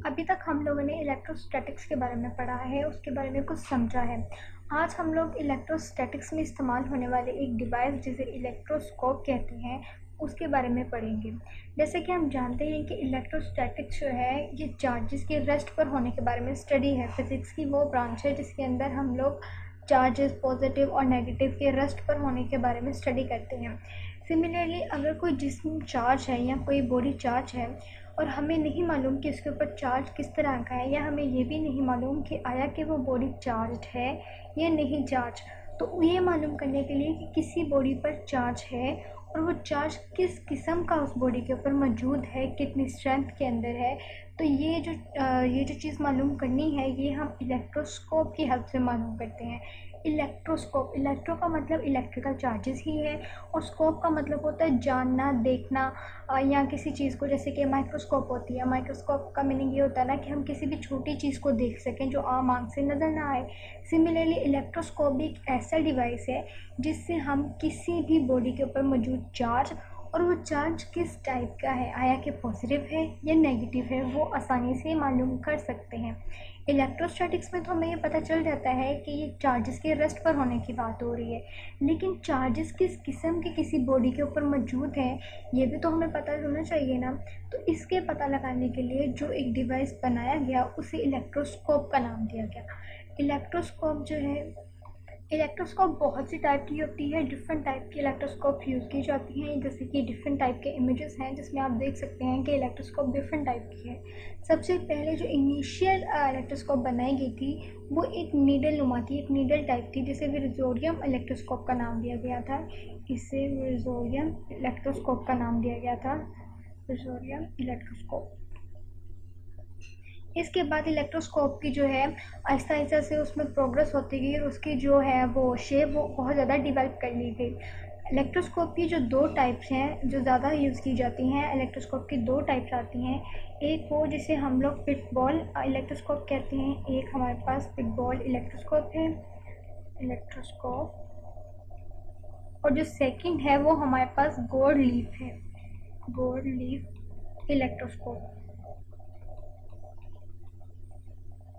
अभी तक हम लोगों ने इलेक्ट्रोस्टैटिक्स के बारे में पढ़ा है, उसके बारे में कुछ समझा है। आज हम लोग इलेक्ट्रोस्टैटिक्स में इस्तेमाल होने वाले एक डिवाइस जिसे इलेक्ट्रोस्कोप कहते हैं, उसके बारे में पढ़ेंगे। जैसे कि हम जानते हैं कि इलेक्ट्रोस्टैटिक्स जो है ये चार्जेस के रेस्ट पर होने के बारे में स्टडी है। फिज़िक्स की वो ब्रांच है जिसके अंदर हम लोग चार्जेस पॉजिटिव और नेगेटिव के रेस्ट पर होने के बारे में स्टडी करते हैं। सिमिलरली अगर कोई जिस्म चार्ज है या कोई बॉडी चार्ज है और हमें नहीं मालूम कि उसके ऊपर चार्ज किस तरह का है, या हमें ये भी नहीं मालूम कि आया कि वो बॉडी चार्ज है या नहीं चार्ज, तो ये मालूम करने के लिए कि किसी बॉडी पर चार्ज है और वो चार्ज किस किस्म का उस बॉडी के ऊपर मौजूद है, कितनी स्ट्रेंथ के अंदर है, तो ये जो चीज़ मालूम करनी है ये हम इलेक्ट्रोस्कोप की हेल्प से मालूम करते हैं। इलेक्ट्रोस्कोप, इलेक्ट्रो का मतलब इलेक्ट्रिकल चार्जेस ही है और स्कोप का मतलब होता है जानना, देखना, या किसी चीज़ को, जैसे कि माइक्रोस्कोप होती है। माइक्रोस्कोप का मीनिंग ये होता है ना कि हम किसी भी छोटी चीज़ को देख सकें जो आम आँख से नज़र ना आए। सिमिलरली इलेक्ट्रोस्कोप भी एक ऐसा डिवाइस है जिससे हम किसी भी बॉडी के ऊपर मौजूद चार्ज और वो चार्ज किस टाइप का है, आया कि पॉजिटिव है या नेगेटिव है, वो आसानी से मालूम कर सकते हैं। इलेक्ट्रोस्टैटिक्स में तो हमें ये पता चल जाता है कि ये चार्जेस के रेस्ट पर होने की बात हो रही है, लेकिन चार्जेस किस किस्म के किसी बॉडी के ऊपर मौजूद हैं ये भी तो हमें पता होना चाहिए ना। तो इसके पता लगाने के लिए जो एक डिवाइस बनाया गया उसे इलेक्ट्रोस्कोप का नाम दिया गया। इलेक्ट्रोस्कोप जो है, इलेक्ट्रोस्कोप बहुत सी टाइप की होती है, डिफरेंट टाइप की इलेक्ट्रोस्कोप यूज़ की जाती हैं। जैसे कि डिफरेंट टाइप के इमेजेस हैं जिसमें आप देख सकते हैं कि इलेक्ट्रोस्कोप डिफरेंट टाइप की है। सबसे पहले जो इनिशियल इलेक्ट्रोस्कोप बनाई गई थी वो एक नीडल नुमा थी, एक नीडल टाइप थी, जिसे विर्ज़ोरियम इलेक्ट्रोस्कोप का नाम दिया गया था। इसे विर्ज़ोरियम इलेक्ट्रोस्कोप का नाम दिया गया था, विर्ज़ोरियम इलेक्ट्रोस्कोप। इसके बाद इलेक्ट्रोस्कोप की जो है आहिस्ता आहिस्ता से उसमें प्रोग्रेस होती गई और उसकी जो है वो शेप वो बहुत ज़्यादा डेवलप कर ली गई। इलेक्ट्रोस्कोप की जो दो टाइप्स हैं जो ज़्यादा यूज़ की जाती हैं, इलेक्ट्रोस्कोप की दो टाइप्स आती हैं। एक वो जिसे हम लोग पिट बॉल इलेक्ट्रोस्कोप कहते हैं, एक हमारे पास पिट बॉल इलेक्ट्रोस्कोप है, इलेक्ट्रोस्कोप। और जो सेकंड है वो हमारे पास गोल्ड लीफ है, गोल्ड लीफ इलेक्ट्रोस्कोप।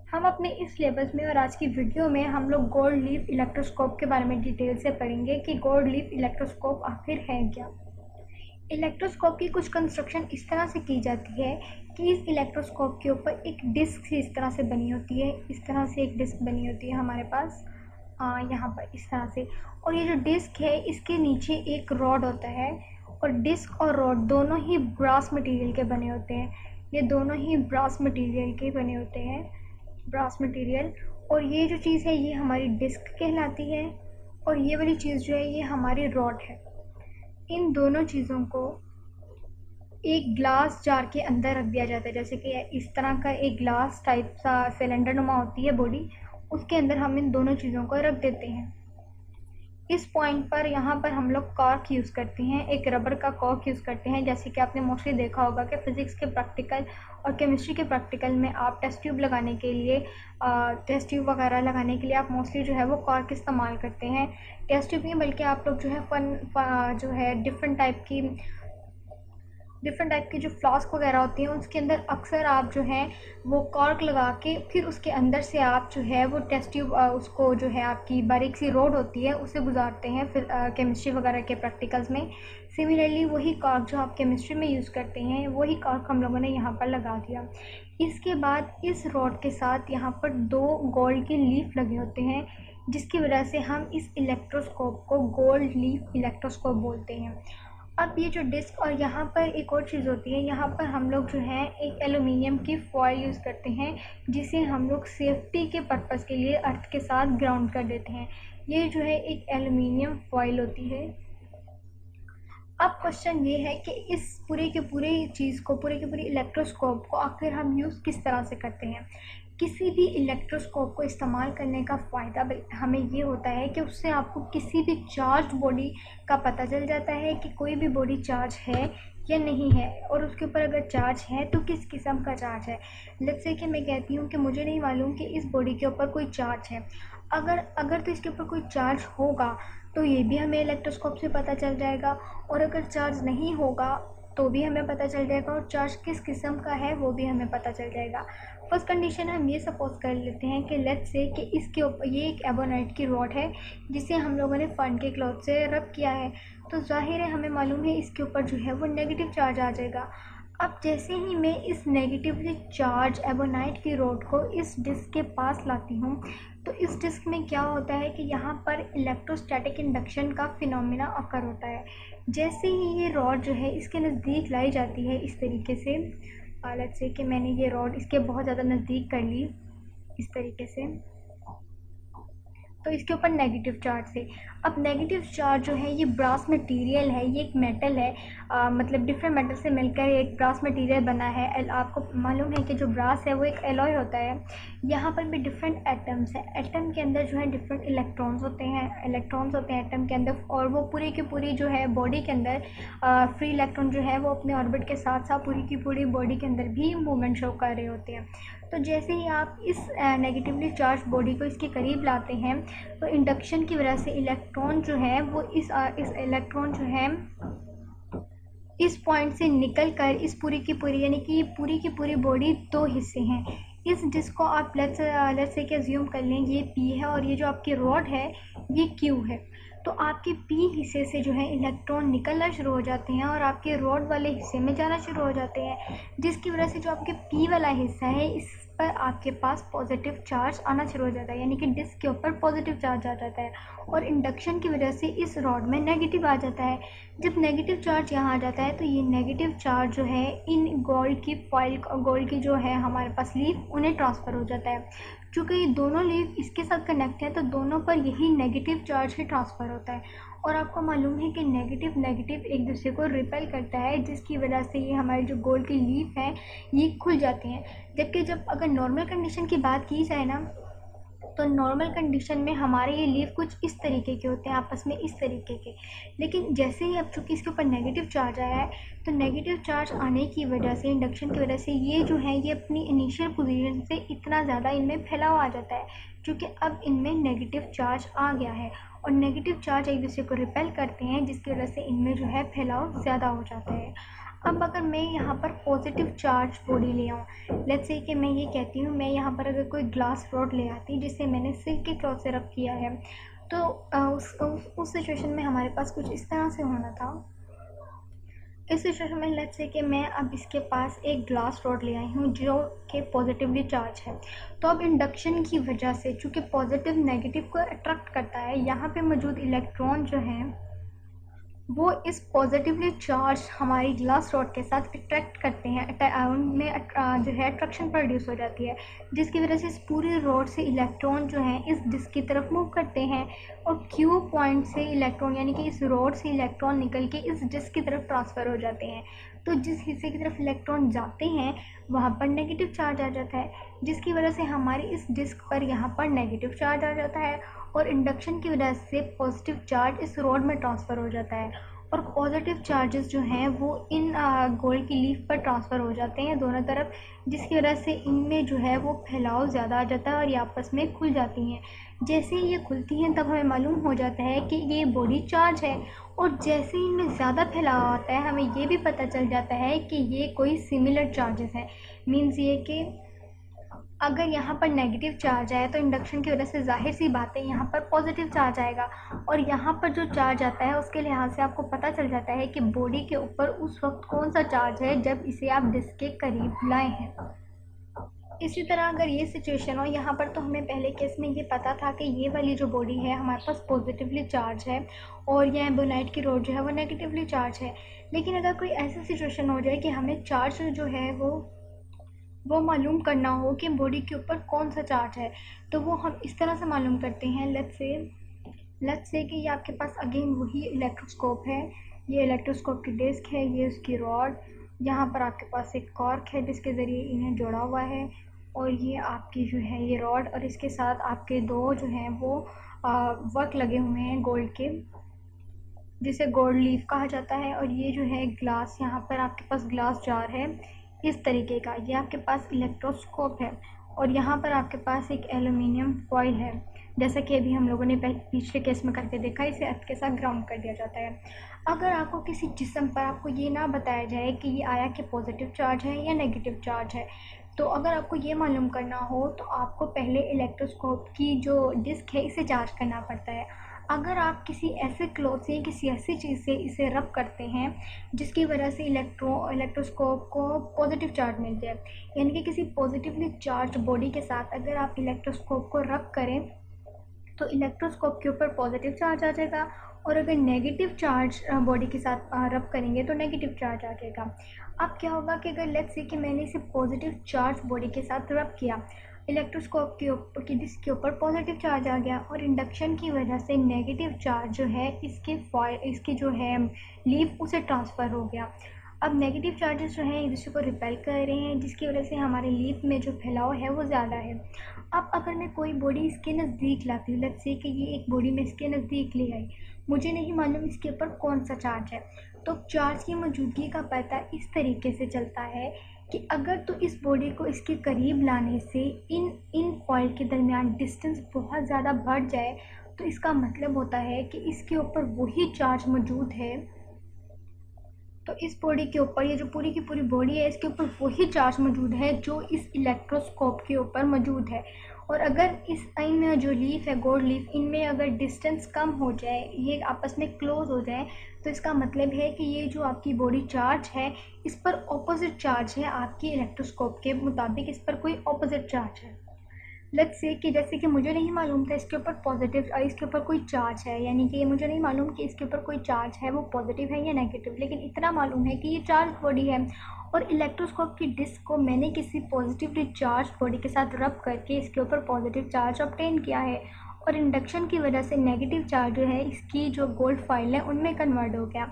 हम अपने इस सिलेबस में और आज की वीडियो में हम लोग गोल्ड लीफ इलेक्ट्रोस्कोप के बारे में डिटेल से पढ़ेंगे कि गोल्ड लीफ इलेक्ट्रोस्कोप आखिर है क्या। इलेक्ट्रोस्कोप की कुछ कंस्ट्रक्शन इस तरह से की जाती है कि इस इलेक्ट्रोस्कोप के ऊपर एक डिस्क इस तरह से बनी होती है, इस तरह से एक डिस्क बनी होती है हमारे पास यहाँ पर इस तरह से। और ये जो डिस्क है इसके नीचे एक रॉड होता है और डिस्क और रॉड दोनों ही ब्रास मटेरियल के बने होते हैं। ये दोनों ही ब्रास मटेरियल के बने होते हैं, ब्रास मटेरियल। और ये जो चीज़ है ये हमारी डिस्क कहलाती है और ये वाली चीज़ जो है ये हमारी रॉड है। इन दोनों चीज़ों को एक ग्लास जार के अंदर रख दिया जाता है, जैसे कि इस तरह का एक ग्लास टाइप सा सिलेंडर नुमा होती है बॉडी, उसके अंदर हम इन दोनों चीज़ों को रख देते हैं। इस पॉइंट पर यहाँ पर हम लोग कॉर्क यूज़ करते हैं, एक रबर का कॉर्क यूज़ करते हैं। जैसे कि आपने मोस्टली देखा होगा कि फ़िज़िक्स के प्रैक्टिकल और केमिस्ट्री के प्रैक्टिकल में आप टेस्ट ट्यूब लगाने के लिए टेस्ट ट्यूब वगैरह लगाने के लिए आप मोस्टली जो है वो कॉर्क इस्तेमाल करते हैं। टेस्ट ट्यूब नहीं बल्कि आप लोग जो है जो है डिफरेंट टाइप की जो फ्लास्क वगैरह होती हैं उसके अंदर अक्सर आप जो है वो कॉर्क लगा के फिर उसके अंदर से आप जो है वो टेस्ट ट्यूब उसको जो है आपकी बारीक सी रोड होती है उसे गुजारते हैं फिर केमिस्ट्री वगैरह के प्रैक्टिकल्स में। सिमिलरली वही कॉर्क जो आप केमिस्ट्री में यूज़ करते हैं वही कॉर्क हम लोगों ने यहाँ पर लगा दिया। इसके बाद इस रॉड के साथ यहाँ पर दो गोल्ड की लीफ लगे होते हैं जिसकी वजह से हम इस इलेक्ट्रोस्कोप को गोल्ड लीफ इलेक्ट्रोस्कोप बोलते हैं। अब ये जो डिस्क और यहाँ पर एक और चीज़ होती है, यहाँ पर हम लोग जो है एक एलुमिनियम की फॉइल यूज़ करते हैं जिसे हम लोग सेफ्टी के पर्पज़ के लिए अर्थ के साथ ग्राउंड कर देते हैं। ये जो है एक एलुमिनियम फॉइल होती है। अब क्वेश्चन ये है कि इस पूरे के पूरे चीज़ को, पूरे के पूरे इलेक्ट्रोस्कोप को आखिर हम यूज़ किस तरह से करते हैं। किसी भी इलेक्ट्रोस्कोप को इस्तेमाल करने का फ़ायदा हमें ये होता है कि उससे आपको किसी भी चार्ज बॉडी का पता चल जाता है कि कोई भी बॉडी चार्ज है या नहीं है, और उसके ऊपर अगर चार्ज है तो किस किस्म का चार्ज है। लेट्स से कि मैं कहती हूँ कि मुझे नहीं मालूम कि इस बॉडी के ऊपर कोई चार्ज है, अगर तो इसके ऊपर कोई चार्ज होगा तो ये भी हमें इलेक्ट्रोस्कोप से पता चल जाएगा, और अगर चार्ज नहीं होगा तो भी हमें पता चल जाएगा, और चार्ज किस किस्म का है वो भी हमें पता चल जाएगा। फर्स्ट कंडीशन हम ये सपोज कर लेते हैं कि लेट्स से कि इसके ऊपर ये एक एबोनाइट की रॉड है जिसे हम लोगों ने फन के क्लॉथ से रब किया है, तो जाहिर है हमें मालूम है इसके ऊपर जो है वो नेगेटिव चार्ज आ जाएगा। अब जैसे ही मैं इस नेगेटिवली चार्ज एबोनाइट की रॉड को इस डिस्क के पास लाती हूँ, तो इस डिस्क में क्या होता है कि यहाँ पर इलेक्ट्रोस्टैटिक इंडक्शन का फिनोमेना अकर होता है। जैसे ही ये रॉड जो है इसके नज़दीक लाई जाती है इस तरीके से, लेट्स से कि मैंने ये रॉड इसके बहुत ज़्यादा नज़दीक कर ली इस तरीके से, तो इसके ऊपर नेगेटिव चार्ज से। अब नेगेटिव चार्ज जो है ये ब्रास मटेरियल है, ये एक मेटल है, मतलब डिफरेंट मेटल से मिलकर एक ब्रास मटेरियल बना है। आपको मालूम है कि जो ब्रास है वो एक एलॉय होता है। यहाँ पर भी डिफरेंट एटम्स हैं, एटम के अंदर जो है डिफरेंट इलेक्ट्रॉन्स होते हैं एटम के अंदर, और वो पूरी की पूरी जो है बॉडी के अंदर फ्री इलेक्ट्रॉन जो है वो अपने ऑर्बिट के साथ साथ पूरी की पूरी बॉडी के अंदर भी मूवमेंट शो कर रहे होते हैं। तो जैसे ही आप इस नेगेटिवली चार्ज बॉडी को इसके करीब लाते हैं, तो इंडक्शन की वजह से इलेक्ट्रॉन जो है वो इस इलेक्ट्रॉन जो है इस पॉइंट से निकल कर इस पूरी की पूरी, यानी कि पूरी की पूरी बॉडी दो हिस्से हैं। इस डिस्क को आप लेट्स से कि अज्यूम कर लें ये P है और ये जो आपकी रॉड है ये Q है। तो आपके P हिस्से से जो है इलेक्ट्रॉन निकलना शुरू हो जाते हैं और आपके रॉड वाले हिस्से में जाना शुरू हो जाते हैं, जिसकी वजह से जो आपके P वाला हिस्सा है इस पर आपके पास पॉजिटिव चार्ज आना शुरू हो जाता है, यानी कि डिस्क के ऊपर पॉजिटिव चार्ज आ जाता है, और इंडक्शन की वजह से इस रॉड में नेगेटिव आ जाता है। जब नेगेटिव चार्ज यहाँ आ जाता है तो ये नेगेटिव चार्ज जो है इन गोल्ड की फॉइल, गोल्ड की जो है हमारे पास लीफ, उन्हें ट्रांसफ़र हो जाता है। चूँकि ये दोनों लीफ इसके साथ कनेक्ट है तो दोनों पर यही नेगेटिव चार्ज ही ट्रांसफ़र होता है। और आपको मालूम है कि नेगेटिव नेगेटिव एक दूसरे को रिपेल करता है, जिसकी वजह से ये हमारी जो गोल्ड की लीफ है ये खुल जाती हैं। जबकि जब अगर नॉर्मल कंडीशन की बात की जाए ना, तो नॉर्मल कंडीशन में हमारे ये लीफ कुछ इस तरीके के होते हैं, आपस में इस तरीके के। लेकिन जैसे ही अब चूँकि इसके ऊपर नेगेटिव चार्ज आया है, तो नेगेटिव चार्ज आने की वजह से, इंडक्शन की वजह से ये जो है ये अपनी इनिशियल पोजीशन से इतना ज़्यादा इनमें फैलाव आ जाता है, क्योंकि अब इनमें नेगेटिव चार्ज आ गया है और नेगेटिव चार्ज एक दूसरे को रिपेल करते हैं, जिसकी वजह से इनमें जो है फैलाव ज़्यादा हो जाता है। अब अगर मैं यहाँ पर पॉजिटिव चार्ज बॉडी ले आऊँ, लेट्स से कि मैं ये कहती हूँ, मैं यहाँ पर अगर कोई ग्लास रॉड ले आती जिसे मैंने सिल्क के क्लॉथ से रब किया है, तो उस सिचुएशन में हमारे पास कुछ इस तरह से होना था। इस सिचुएशन में लेट्स से कि मैं अब इसके पास एक ग्लास रॉड ले आई हूँ जो कि पॉजिटिवली चार्ज है। तो अब इंडक्शन की वजह से चूँकि पॉजिटिव नेगेटिव को अट्रैक्ट करता है, यहाँ पे मौजूद इलेक्ट्रॉन जो हैं वो इस पॉजिटिवली चार्ज हमारी ग्लास रॉड के साथ अट्रैक्ट करते हैं, उनमें जो है अट्रैक्शन प्रोड्यूस हो जाती है, जिसकी वजह से इस पूरी रॉड से इलेक्ट्रॉन जो हैं इस डिस्क की तरफ मूव करते हैं, और Q पॉइंट से इलेक्ट्रॉन, यानी कि इस रॉड से इलेक्ट्रॉन निकल के इस डिस्क की तरफ ट्रांसफ़र हो जाते हैं। तो जिस हिस्से की तरफ इलेक्ट्रॉन जाते हैं वहाँ पर नेगेटिव चार्ज आ जाता है, जिसकी वजह से हमारी इस डिस्क पर यहाँ पर नेगेटिव चार्ज आ जाता है, और इंडक्शन की वजह से पॉजिटिव चार्ज इस रॉड में ट्रांसफ़र हो जाता है, और पॉजिटिव चार्जेस जो हैं वो इन गोल्ड की लीफ पर ट्रांसफ़र हो जाते हैं दोनों तरफ, जिसकी वजह से इनमें जो है वो फैलाव ज़्यादा आ जाता है और ये आपस में खुल जाती हैं। जैसे ही ये खुलती हैं तब हमें मालूम हो जाता है कि ये बॉडी चार्ज है, और जैसे ही इनमें ज़्यादा फैलाव आता है हमें ये भी पता चल जाता है कि ये कोई सिमिलर चार्जेस हैं। मीन्स ये कि अगर यहाँ पर नेगेटिव चार्ज आए तो इंडक्शन की वजह से जाहिर सी बात है यहाँ पर पॉजिटिव चार्ज आएगा, और यहाँ पर जो चार्ज आता है उसके लिहाज से आपको पता चल जाता है कि बॉडी के ऊपर उस वक्त कौन सा चार्ज है जब इसे आप डिस्क के करीब लाए हैं। इसी तरह अगर ये सिचुएशन हो यहाँ पर, तो हमें पहले केस में ये पता था कि ये वाली जो बॉडी है हमारे पास पॉजिटिवली चार्ज है और ये एबोनाइट की रॉड जो है वो नेगेटिवली चार्ज है। लेकिन अगर कोई ऐसी सिचुएशन हो जाए कि हमें चार्ज जो है वो मालूम करना हो कि बॉडी के ऊपर कौन सा चार्ज है, तो वो हम इस तरह से मालूम करते हैं। लेट्स से कि ये आपके पास अगेन वही इलेक्ट्रोस्कोप है, ये इलेक्ट्रोस्कोप की डिस्क है, ये उसकी रॉड, यहाँ पर आपके पास एक कॉर्क है जिसके ज़रिए इन्हें जोड़ा हुआ है, और ये आपकी जो है ये रॉड, और इसके साथ आपके दो जो हैं वो वर्क लगे हुए हैं गोल्ड के, जिसे गोल्ड लीफ कहा जाता है। और ये जो है ग्लास, यहाँ पर आपके पास ग्लास जार है इस तरीके का, ये आपके पास इलेक्ट्रोस्कोप है, और यहाँ पर आपके पास एक एल्युमिनियम फॉइल है। जैसा कि अभी हम लोगों ने पिछले केस में करके देखा, इसे अर्थ के साथ ग्राउंड कर दिया जाता है। अगर आपको किसी जिस्म पर आपको ये ना बताया जाए कि ये आया कि पॉजिटिव चार्ज है या नेगेटिव चार्ज है, तो अगर आपको ये मालूम करना हो तो आपको पहले इलेक्ट्रोस्कोप की जो डिस्क है इसे चार्ज करना पड़ता है। अगर आप किसी ऐसे क्लॉथ से किसी ऐसी चीज़ से इसे रब करते हैं जिसकी वजह से इलेक्ट्रोस्कोप को पॉजिटिव चार्ज मिल जाए, यानी कि किसी पॉजिटिवली चार्ज बॉडी के साथ अगर आप इलेक्ट्रोस्कोप को रब करें तो इलेक्ट्रोस्कोप के ऊपर पॉजिटिव चार्ज आ जाएगा, और अगर नेगेटिव चार्ज बॉडी के साथ रब करेंगे तो नेगेटिव चार्ज आ जाएगा। अब क्या होगा कि अगर लेट्स से कि मैंने इसे पॉजिटिव चार्ज बॉडी के साथ रब किया, इलेक्ट्रोस्कोप के ऊपर की डिस्क के ऊपर पॉजिटिव चार्ज आ गया, और इंडक्शन की वजह से नेगेटिव चार्ज जो है इसकी जो है लीफ उसे ट्रांसफ़र हो गया। अब नेगेटिव चार्जेस जो हैं एक दूसरे को रिपेल कर रहे हैं, जिसकी वजह से हमारे लीफ में जो फैलाव है वो ज़्यादा है। अब अगर मैं कोई बॉडी इसके नज़दीक लाती हूँ, लेट्स से कि ये एक बॉडी में इसके नज़दीक ले आई, मुझे नहीं मालूम इसके ऊपर कौन सा चार्ज है, तो चार्ज की मौजूदगी का पता इस तरीके से चलता है कि अगर तो इस बॉडी को इसके करीब लाने से इन फॉइल के दरमियान डिस्टेंस बहुत ज़्यादा बढ़ जाए, तो इसका मतलब होता है कि इसके ऊपर वही चार्ज मौजूद है। तो इस बॉडी के ऊपर, ये जो पूरी की पूरी बॉडी है, इसके ऊपर वही चार्ज मौजूद है जो इस इलेक्ट्रोस्कोप के ऊपर मौजूद है। और अगर इन जो लीफ है, गोल्ड लीफ, इनमें अगर डिस्टेंस कम हो जाए, ये आपस में क्लोज हो जाए, तो इसका मतलब है कि ये जो आपकी बॉडी चार्ज है इस पर ऑपोजिट चार्ज है, आपकी इलेक्ट्रोस्कोप के मुताबिक इस पर कोई ऑपोजिट चार्ज है। लेट्स से कि जैसे कि मुझे नहीं मालूम था इसके ऊपर पॉजिटिव इसके ऊपर कोई चार्ज है, यानी कि मुझे नहीं मालूम कि इसके ऊपर कोई चार्ज है वो पॉजिटिव है या नेगेटिव, लेकिन इतना मालूम है कि ये चार्ज बॉडी है, और इलेक्ट्रोस्कोप की डिस्क को मैंने किसी पॉजिटिवली चार्ज बॉडी के साथ रब करके इसके ऊपर पॉजिटिव चार्ज ऑब्टेन किया है, और इंडक्शन की वजह से नेगेटिव चार्ज जो है इसकी जो गोल्ड फाइल है उनमें कन्वर्ट हो गया।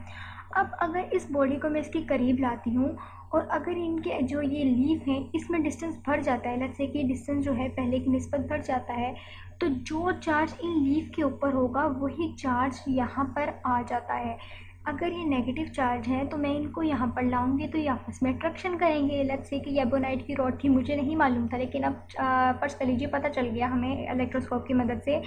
अब अगर इस बॉडी को मैं इसके करीब लाती हूँ और अगर इनके जो ये लीफ हैं इसमें डिस्टेंस बढ़ जाता है, लेट्स से कि डिस्टेंस जो है पहले की निस्बत बढ़ जाता है, तो जो चार्ज इन लीफ के ऊपर होगा वही चार्ज यहाँ पर आ जाता है। अगर ये नेगेटिव चार्ज है तो मैं इनको यहाँ पर लाऊंगी तो ये आपस में अट्रैक्शन करेंगे। लेट्स से कि एबोनाइट की रॉड थी, मुझे नहीं मालूम था, लेकिन अब फर्स्ट कर लीजिए पता चल गया हमें इलेक्ट्रोस्कोप की मदद से।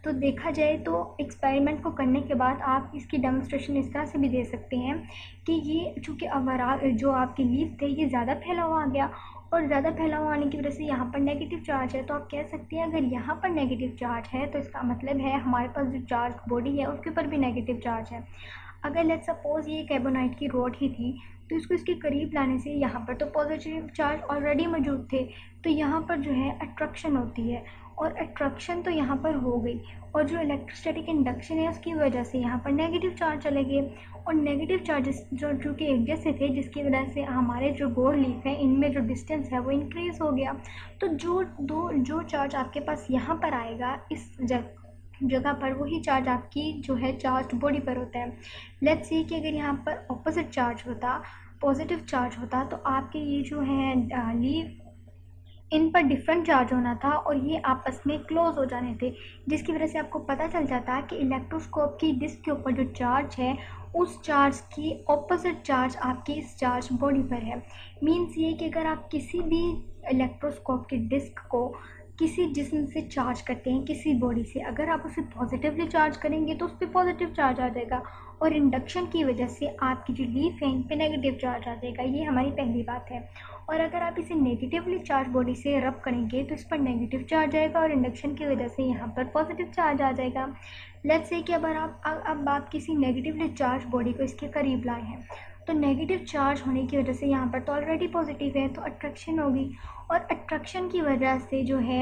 तो देखा जाए तो एक्सपेरिमेंट को करने के बाद आप इसकी डेमोन्स्ट्रेशन इस तरह से भी दे सकते हैं कि ये चूँकि ओवरऑल जो आपके लीफ थे ये ज़्यादा फैला हुआ आ गया, और ज़्यादा फैला हुआ आने की वजह से यहाँ पर नेगेटिव चार्ज है। तो आप कह सकते हैं अगर यहाँ पर नेगेटिव चार्ज है तो इसका मतलब है हमारे पास जो चार्ज बॉडी है उसके ऊपर भी नेगेटिव चार्ज है। अगर लेट्स सपोज़ ये कैबोनाइट की रॉड ही थी तो इसको इसके करीब लाने से यहाँ पर तो पॉजिटिव चार्ज ऑलरेडी मौजूद थे, तो यहाँ पर जो है अट्रैक्शन होती है, और अट्रैक्शन तो यहाँ पर हो गई, और जो इलेक्ट्रोस्टैटिक इंडक्शन है उसकी वजह से यहाँ पर नेगेटिव चार्ज चले गए, और नेगेटिव चार्जेस जो कि एक जैसे थे जिसकी वजह से हमारे जो गोल्ड लीफ है इनमें जो डिस्टेंस है वो इंक्रीज़ हो गया। तो जो चार्ज आपके पास यहाँ पर आएगा इस जगह पर वही चार्ज आपकी जो है चार्ज बॉडी पर होता है। लेट्स से कि अगर यहाँ पर ऑपोजिट चार्ज होता, पॉजिटिव चार्ज होता, तो आपके ये जो है लीफ इन पर डिफरेंट चार्ज होना था और ये आपस में क्लोज हो जाने थे, जिसकी वजह से आपको पता चल जाता है कि इलेक्ट्रोस्कोप की डिस्क के ऊपर जो चार्ज है उस चार्ज की ऑपोजिट चार्ज आपकी इस चार्ज बॉडी पर है। मीन्स ये कि अगर आप किसी भी इलेक्ट्रोस्कोप की डिस्क को किसी जिस्म से चार्ज करते हैं, किसी बॉडी से, अगर आप उसे पॉजिटिवली चार्ज करेंगे तो उस पर पॉजिटिव चार्ज आ जाएगा, और इंडक्शन की वजह से आपकी जो लीफ है इन पे नेगेटिव चार्ज आ जाएगा। ये हमारी पहली बात है। और अगर आप इसे नेगेटिवली चार्ज बॉडी से रब करेंगे तो इस पर नेगेटिव चार्ज आएगा, और इंडक्शन की वजह से यहाँ पर पॉजिटिव चार्ज आ जाएगा। लेट्स से कि अब आप किसी नेगेटिवली चार्ज बॉडी को इसके करीब लाए हैं, तो नेगेटिव चार्ज होने की वजह से यहाँ पर तो ऑलरेडी पॉजिटिव है, तो अट्रैक्शन होगी, और अट्रैक्शन की वजह से जो है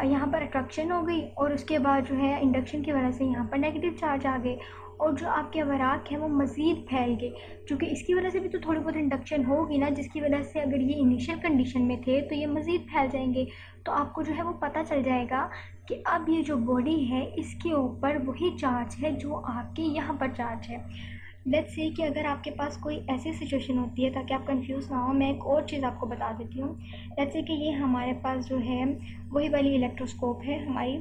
यहाँ पर अट्रैक्शन हो गई, और उसके बाद जो है इंडक्शन की वजह से यहाँ पर नेगेटिव चार्ज आ गए, और जो आपके वराक हैं वो मज़ीद फैल गए, क्योंकि इसकी वजह से भी तो थोड़ी बहुत इंडक्शन होगी ना, जिसकी वजह से अगर ये इनिशियल कंडीशन में थे तो ये मज़ीद फैल जाएंगे। तो आपको जो है वो पता चल जाएगा कि अब ये जो बॉडी है इसके ऊपर वही चार्ज है जो आपके यहाँ पर चार्ज है। लेट्स से कि अगर आपके पास कोई ऐसी सिचुएशन होती है, ताकि आप कंफ्यूज ना हो, मैं एक और चीज़ आपको बता देती हूँ। लेट्स से कि ये हमारे पास जो है वही वाली इलेक्ट्रोस्कोप है हमारी,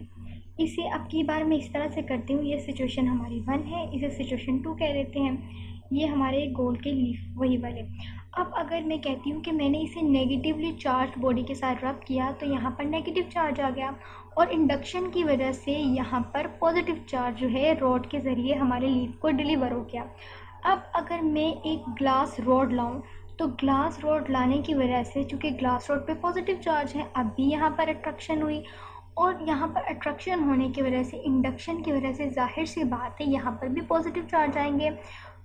इसे अब की बार मैं इस तरह से करती हूँ, ये सिचुएशन हमारी 1 है, इसे सिचुएशन 2 कह देते हैं। ये हमारे गोल के लीफ वही वाले। अब अगर मैं कहती हूँ कि मैंने इसे नेगेटिवली चार्ज बॉडी के साथ रब किया तो यहाँ पर नेगेटिव चार्ज आ गया, और इंडक्शन की वजह से यहाँ पर पॉजिटिव चार्ज जो है रॉड के ज़रिए हमारे लीफ को डिलीवर हो गया। अब अगर मैं एक ग्लास रॉड लाऊं तो ग्लास रॉड लाने की वजह से, चूँकि ग्लास रॉड पे पॉजिटिव चार्ज है, अब भी यहाँ पर अट्रैक्शन हुई, और यहाँ पर अट्रैक्शन होने की वजह से, इंडक्शन की वजह से ज़ाहिर सी बात है यहाँ पर भी पॉजिटिव चार्ज आएंगे।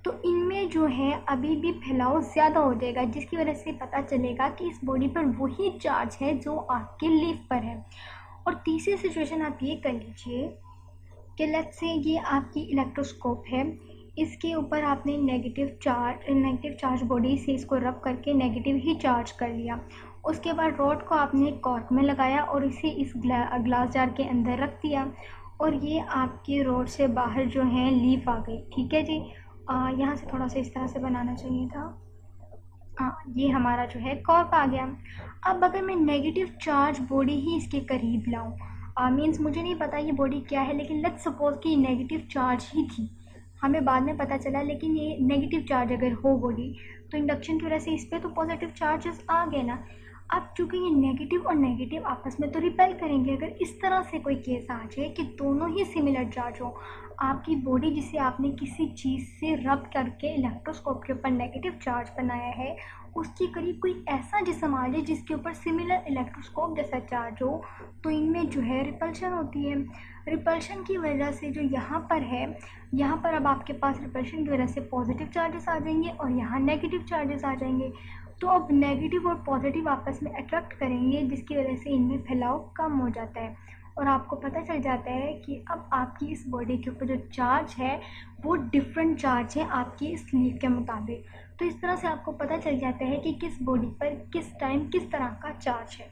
तो इनमें जो है अभी भी फैलाव ज़्यादा हो जाएगा, जिसकी वजह से पता चलेगा कि इस बॉडी पर वही चार्ज है जो आपके लीफ पर है। और तीसरी सिचुएशन आप ये कर लीजिए कि लेट्स से ये आपकी इलेक्ट्रोस्कोप है, इसके ऊपर आपने नेगेटिव चार्ज बॉडी से इसको रब करके नेगेटिव ही चार्ज कर लिया। उसके बाद रॉड को आपने कॉर्क में लगाया और इसे इस ग्लास जार के अंदर रख दिया, और ये आपकी रॉड से बाहर जो है लीफ आ गई। ठीक है जी, यहाँ से थोड़ा सा इस तरह से बनाना चाहिए था। हाँ, ये हमारा जो है कॉर्क आ गया। अब अगर मैं नेगेटिव चार्ज बॉडी ही इसके करीब लाऊं, मीन्स मुझे नहीं पता ये बॉडी क्या है, लेकिन लेट्स सपोज कि नेगेटिव चार्ज ही थी, हमें बाद में पता चला, लेकिन ये नेगेटिव चार्ज अगर हो बॉडी तो इंडक्शन की वजह से इस पर तो पॉजिटिव चार्जेस आ गए ना। अब चूँकि ये नेगेटिव और नेगेटिव आपस में तो रिपेल करेंगे, अगर इस तरह से कोई केस आ जाए कि दोनों ही सिमिलर चार्ज हो, आपकी बॉडी जिसे आपने किसी चीज़ से रब करके इलेक्ट्रोस्कोप के ऊपर नेगेटिव चार्ज बनाया है, उसके करीब कोई ऐसा जिस्म आ जाए जिसके ऊपर सिमिलर इलेक्ट्रोस्कोप जैसा चार्ज हो, तो इनमें जो है रिपल्शन होती है। रिपल्शन की वजह से जो यहाँ पर है, यहाँ पर अब आपके पास रिपल्शन की वजह से पॉजिटिव चार्जेस आ जाएंगे और यहाँ नेगेटिव चार्जेस आ जाएंगे। तो अब नेगेटिव और पॉजिटिव आपस में अट्रैक्ट करेंगे, जिसकी वजह से इनमें फैलाव कम हो जाता है, और आपको पता चल जाता है कि अब आपकी इस बॉडी के ऊपर जो चार्ज है वो डिफरेंट चार्ज है आपकी इस लीफ के मुताबिक। तो इस तरह से आपको पता चल जाता है कि किस बॉडी पर किस टाइम किस तरह का चार्ज है।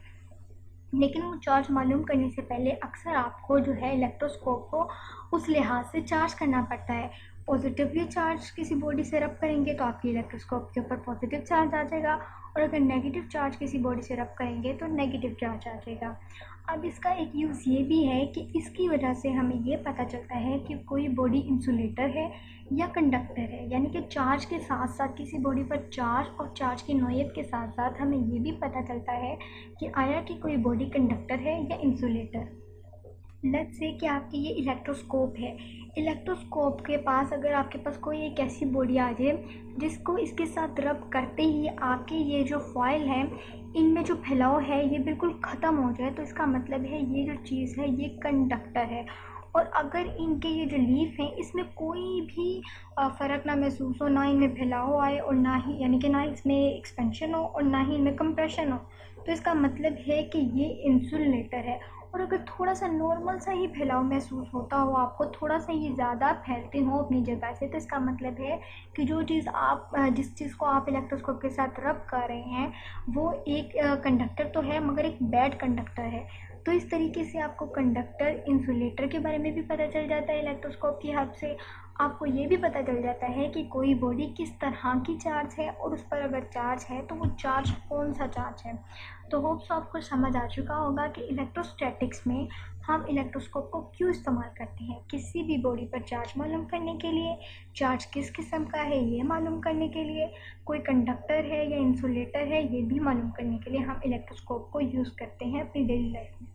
लेकिन वो चार्ज मालूम करने से पहले अक्सर आपको जो है इलेक्ट्रोस्कोप को उस लिहाज से चार्ज करना पड़ता है। पॉजिटिवली चार्ज किसी बॉडी से रब करेंगे तो आपकी इलेक्ट्रोस्कोप के ऊपर पॉजिटिव चार्ज आ जाएगा, और अगर नेगेटिव चार्ज किसी बॉडी से रब करेंगे तो नेगेटिव चार्ज आ जाएगा। अब इसका एक यूज़ ये भी है कि इसकी वजह से हमें ये पता चलता है कि कोई बॉडी इंसुलेटर है या कंडक्टर है, यानी कि चार्ज के साथ साथ किसी बॉडी पर चार्ज और चार्ज की नौयत के साथ साथ हमें ये भी पता चलता है कि आया कि कोई बॉडी कंडक्टर है या इंसुलेटर। लेट्स से कि आपकी ये इलेक्ट्रोस्कोप है, इलेक्ट्रोस्कोप के पास अगर आपके पास कोई एक ऐसी बॉडी आ जाए जिसको इसके साथ रब करते ही आपके ये जो फॉयल है इनमें जो फैलाव है ये बिल्कुल ख़त्म हो जाए, तो इसका मतलब है ये जो चीज़ है ये कंडक्टर है। और अगर इनके ये जो लीफ हैं इसमें कोई भी फ़र्क ना महसूस हो, ना इनमें फैलाव आए और ना ही, यानी कि ना इसमें एक्सपेंशन हो और ना ही इनमें कंप्रेशन हो, तो इसका मतलब है कि ये इंसुलेटर है। और अगर थोड़ा सा नॉर्मल सा ही फैलाव महसूस होता हो आपको, थोड़ा सा ये ज़्यादा फैलते हो अपनी जगह से, तो इसका मतलब है कि जो चीज़ आप जिस चीज़ को आप इलेक्ट्रोस्कोप के साथ रब कर रहे हैं वो एक कंडक्टर तो है मगर एक बैड कंडक्टर है। तो इस तरीके से आपको कंडक्टर, इंसुलेटर के बारे में भी पता चल जाता है इलेक्ट्रोस्कोप की हेल्प से। आपको ये भी पता चल जाता है कि कोई बॉडी किस तरह की चार्ज है, और उस पर अगर चार्ज है तो वो चार्ज कौन सा चार्ज है। तो होप्स आपको समझ आ चुका होगा कि इलेक्ट्रोस्टैटिक्स में हम इलेक्ट्रोस्कोप को क्यों इस्तेमाल करते हैं। किसी भी बॉडी पर चार्ज मालूम करने के लिए, चार्ज किस किस्म का है ये मालूम करने के लिए, कोई कंडक्टर है या इंसुलेटर है ये भी मालूम करने के लिए हम इलेक्ट्रोस्कोप को यूज़ करते हैं अपनी डेली लाइफ में।